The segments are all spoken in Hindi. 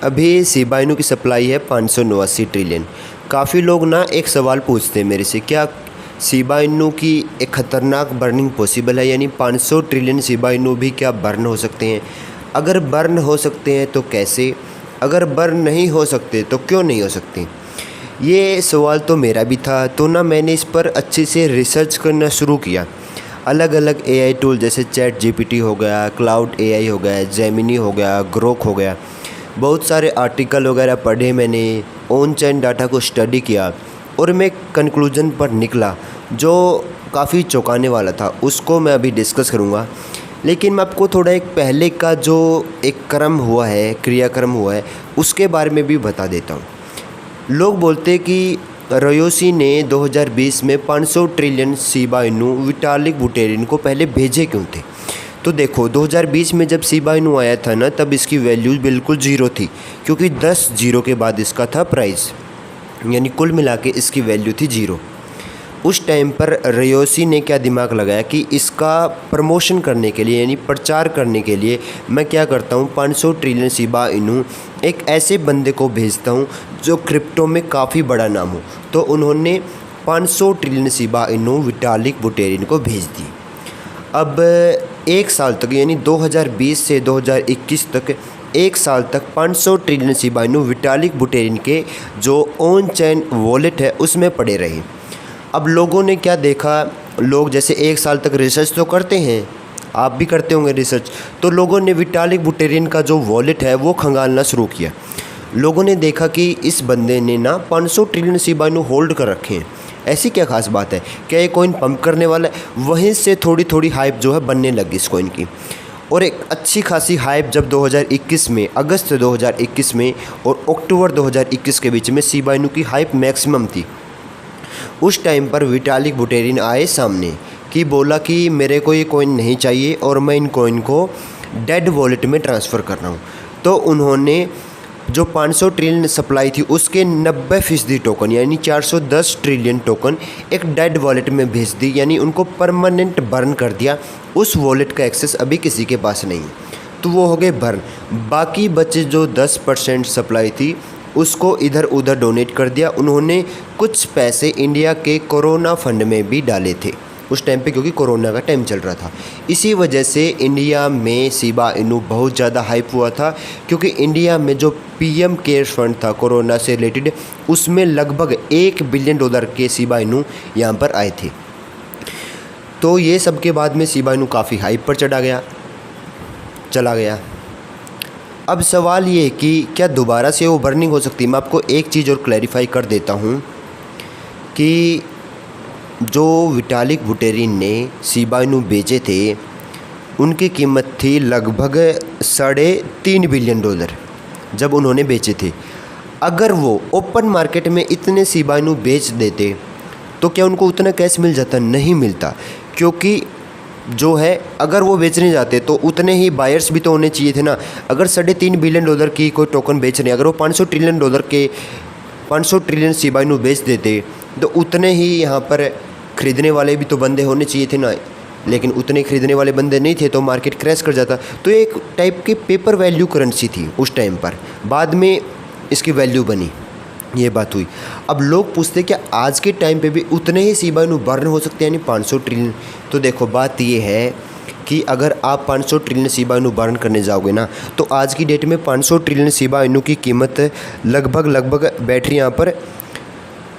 अभी शिबा इनू की सप्लाई है 589 ट्रिलियन। काफ़ी लोग ना एक सवाल पूछते हैं मेरे से, क्या शिबा इनू की एक ख़तरनाक बर्निंग पॉसिबल है, यानी 500 ट्रिलियन शिबा इनू भी क्या बर्न हो सकते हैं? अगर बर्न हो सकते हैं तो कैसे? अगर बर्न नहीं हो सकते तो क्यों नहीं हो सकते? ये सवाल तो मेरा भी था, तो ना मैंने इस पर अच्छे से रिसर्च करना शुरू किया। अलग अलग एआई टूल जैसे चैट जीपीटी हो गया, क्लाउड एआई हो गया, जेमिनी हो गया, ग्रोक हो गया, बहुत सारे आर्टिकल वगैरह पढ़े मैंने, ऑन चेन डाटा को स्टडी किया और मैं कंक्लूजन पर निकला जो काफ़ी चौंकाने वाला था। उसको मैं अभी डिस्कस करूँगा, लेकिन मैं आपको थोड़ा एक पहले का जो एक क्रम हुआ है, क्रियाक्रम हुआ है, उसके बारे में भी बता देता हूँ। लोग बोलते हैं कि रयोसी ने 2020 में 500 trillion Shiba Inu Vitalik Buterin को पहले भेजे क्यों थे? तो देखो, 2020 में जब शिबा इनू आया था ना, तब इसकी वैल्यू बिल्कुल ज़ीरो थी, क्योंकि 10 जीरो के बाद इसका था प्राइस, यानी कुल मिला के इसकी वैल्यू थी ज़ीरो। उस टाइम पर रयोसी ने क्या दिमाग लगाया कि इसका प्रमोशन करने के लिए, यानी प्रचार करने के लिए मैं क्या करता हूँ, 500 ट्रिलियन शिबा इनू एक ऐसे बंदे को भेजता हूँ जो क्रिप्टो में काफ़ी बड़ा नाम हो। तो उन्होंने 500 trillion Shiba Inu Vitalik Buterin को भेज दी। अब एक साल तक, यानी 2020 से 2021 तक, एक साल तक 500 trillion Shiba Inu Vitalik Buterin के जो ऑन चेन वॉलेट है उसमें पड़े रहे। अब लोगों ने क्या देखा, लोग जैसे एक साल तक रिसर्च तो करते हैं, आप भी करते होंगे रिसर्च, तो लोगों ने विटालिक बुटेरिन का जो वॉलेट है वो खंगालना शुरू किया। लोगों ने देखा कि इस बंदे ने ना 500 ट्रिलियन शिबा इनू होल्ड कर रखे हैं, ऐसी क्या खास बात है, क्या ये कॉइन पंप करने वाला है? वहीं से थोड़ी थोड़ी हाइप जो है बनने लगी इस कॉइन की, और एक अच्छी खासी हाइप जब 2021 में, अगस्त 2021 में और अक्टूबर 2021 के बीच में शिबा इनू की हाइप मैक्सिमम थी। उस टाइम पर विटालिक बुटेरिन आए सामने कि बोला कि मेरे को ये कॉइन नहीं चाहिए और मैं इन कॉइन को डेड वॉलेट में ट्रांसफ़र कर रहा हूँ। तो उन्होंने जो 500 ट्रिलियन सप्लाई थी उसके 90% टोकन, यानी 410 ट्रिलियन टोकन एक डेड वॉलेट में भेज दी, यानी उनको परमानेंट बर्न कर दिया। उस वॉलेट का एक्सेस अभी किसी के पास नहीं, तो वो हो गए बर्न। बाकी बचे जो 10% सप्लाई थी उसको इधर उधर डोनेट कर दिया। उन्होंने कुछ पैसे इंडिया के कोरोना फंड में भी डाले थे उस टाइम पे, क्योंकि कोरोना का टाइम चल रहा था। इसी वजह से इंडिया में शिबा इनू बहुत ज़्यादा हाइप हुआ था, क्योंकि इंडिया में जो पीएम केयर फंड था कोरोना से रिलेटेड, उसमें लगभग $1 बिलियन के शिबा इनू यहाँ पर आए थे। तो ये सब के बाद में शिबा इनू काफ़ी हाइप पर चला गया। अब सवाल ये है कि क्या दोबारा से वो बर्निंग हो सकती है? मैं आपको एक चीज़ और क्लैरिफाई कर देता हूँ कि जो विटालिक बुटेरिन ने शिबा इनू बेचे थे उनकी कीमत थी लगभग $3.5 बिलियन जब उन्होंने बेचे थे। अगर वो ओपन मार्केट में इतने शिबा इनू बेच देते तो क्या उनको उतना कैश मिल जाता? नहीं मिलता, क्योंकि जो है, अगर वो बेचने जाते तो उतने ही बायर्स भी तो होने चाहिए थे ना। अगर $3.5 बिलियन की कोई टोकन बेच रहे हैं, अगर वो 500 ट्रिलियन डॉलर के 500 ट्रिलियन शिबा इनू बेच देते तो उतने ही यहाँ पर ख़रीदने वाले भी तो बंदे होने चाहिए थे ना, लेकिन उतने ख़रीदने वाले बंदे नहीं थे तो मार्केट क्रैश कर जाता। तो एक टाइप की पेपर वैल्यू करेंसी थी उस टाइम पर, बाद में इसकी वैल्यू बनी, ये बात हुई। अब लोग पूछते क्या आज के टाइम पे भी उतने ही शिबा इनू बर्न हो सकते हैं, यानी 500 ट्रिलियन? तो देखो, बात ये है कि अगर आप 500 ट्रिलियन शिबा इनू बर्न करने जाओगे ना, तो आज की डेट में 500 ट्रिलियन शिबा इनू की कीमत लगभग बैटरी यहाँ पर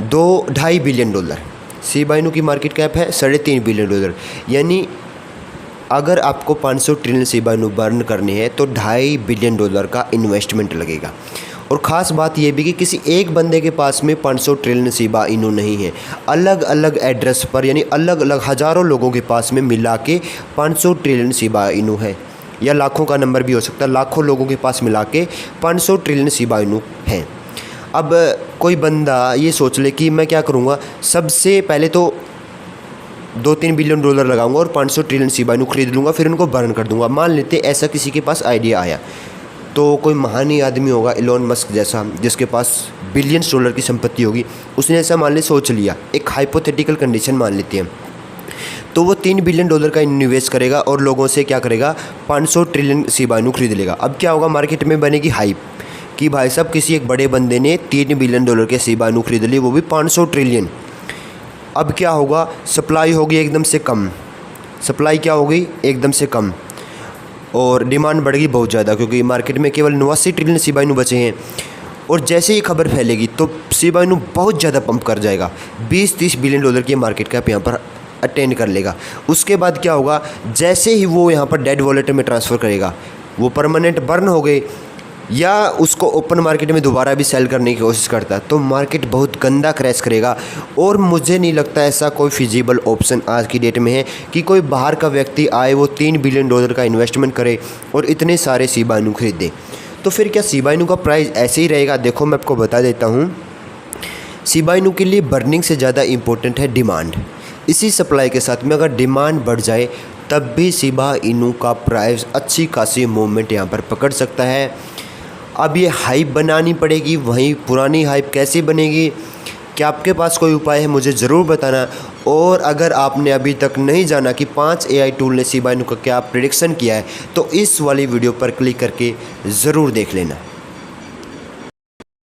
$2.5 बिलियन। शिबा इनू की मार्केट कैप है $3.5 बिलियन, यानी अगर आपको 500 ट्रिलियन शिबा इनू बर्न करने हैं तो $2.5 बिलियन का इन्वेस्टमेंट लगेगा। और ख़ास बात यह भी कि किसी एक बंदे के पास में 500 ट्रिलियन शिबा इनू नहीं है, अलग अलग एड्रेस पर, यानी अलग अलग हज़ारों लोगों के पास में मिला के 500 ट्रिलियन शिबा इनू है, या लाखों का नंबर भी हो सकता है, लाखों लोगों के पास मिला के 500 ट्रिलियन शिबा इनू है। अब कोई बंदा ये सोच ले कि मैं क्या करूँगा, सबसे पहले तो $2-3 बिलियन लगाऊंगा और 500 ट्रिलियन शिबा इनू खरीद लूँगा, फिर उनको बर्न कर दूँगा। मान लेते ऐसा किसी के पास आइडिया आया, तो कोई महान ही आदमी होगा, इलोन मस्क जैसा, जिसके पास बिलियंस डॉलर की संपत्ति होगी, उसने ऐसा मान ले सोच लिया, एक हाइपोथेटिकल कंडीशन मान लेते हैं, तो वो $3 बिलियन का इन्वेस्ट करेगा और लोगों से क्या करेगा, 500 ट्रिलियन शिबा इनू खरीद लेगा। अब क्या होगा, मार्केट में बनेगी हाइप कि भाई साहब किसी एक बड़े बंदे ने $3 बिलियन के शिबा इनू खरीद ली, वो भी 500 ट्रिलियन। अब क्या होगा, सप्लाई होगी एकदम से कम, सप्लाई क्या होगी एकदम से कम, और डिमांड बढ़ गई बहुत ज़्यादा, क्योंकि मार्केट में केवल 89 ट्रिलियन शिबा इनू बचे हैं। और जैसे ही खबर फैलेगी तो शिबा इनू बहुत ज़्यादा पंप कर जाएगा, 20-30 बिलियन डॉलर की मार्केट कैप यहाँ पर अटेंड कर लेगा। उसके बाद क्या होगा, जैसे ही वो यहाँ पर डेड वॉलेट में ट्रांसफ़र करेगा, वो परमानेंट बर्न हो गए या उसको ओपन मार्केट में दोबारा भी सेल करने की कोशिश करता है, तो मार्केट बहुत गंदा क्रैश करेगा। और मुझे नहीं लगता ऐसा कोई फिजिबल ऑप्शन आज की डेट में है कि कोई बाहर का व्यक्ति आए, वो $3 बिलियन का इन्वेस्टमेंट करे और इतने सारे शिबा इनू खरीदे। तो फिर क्या शिबा इनू का प्राइस ऐसे ही रहेगा? देखो मैं आपको बता देता हूँ, शिबा इनू के लिए बर्निंग से ज़्यादा इम्पोर्टेंट है डिमांड। इसी सप्लाई के साथ में अगर डिमांड बढ़ जाए तब भी शिबा इनू का प्राइस अच्छी खासी मूवमेंट यहाँ पर पकड़ सकता है। अब ये हाइप बनानी पड़ेगी, वहीं पुरानी हाइप कैसे बनेगी? क्या आपके पास कोई उपाय है? मुझे ज़रूर बताना। और अगर आपने अभी तक नहीं जाना कि 5 AI टूल ने शिबा इनू का क्या प्रेडिक्शन किया है, तो इस वाली वीडियो पर क्लिक करके ज़रूर देख लेना।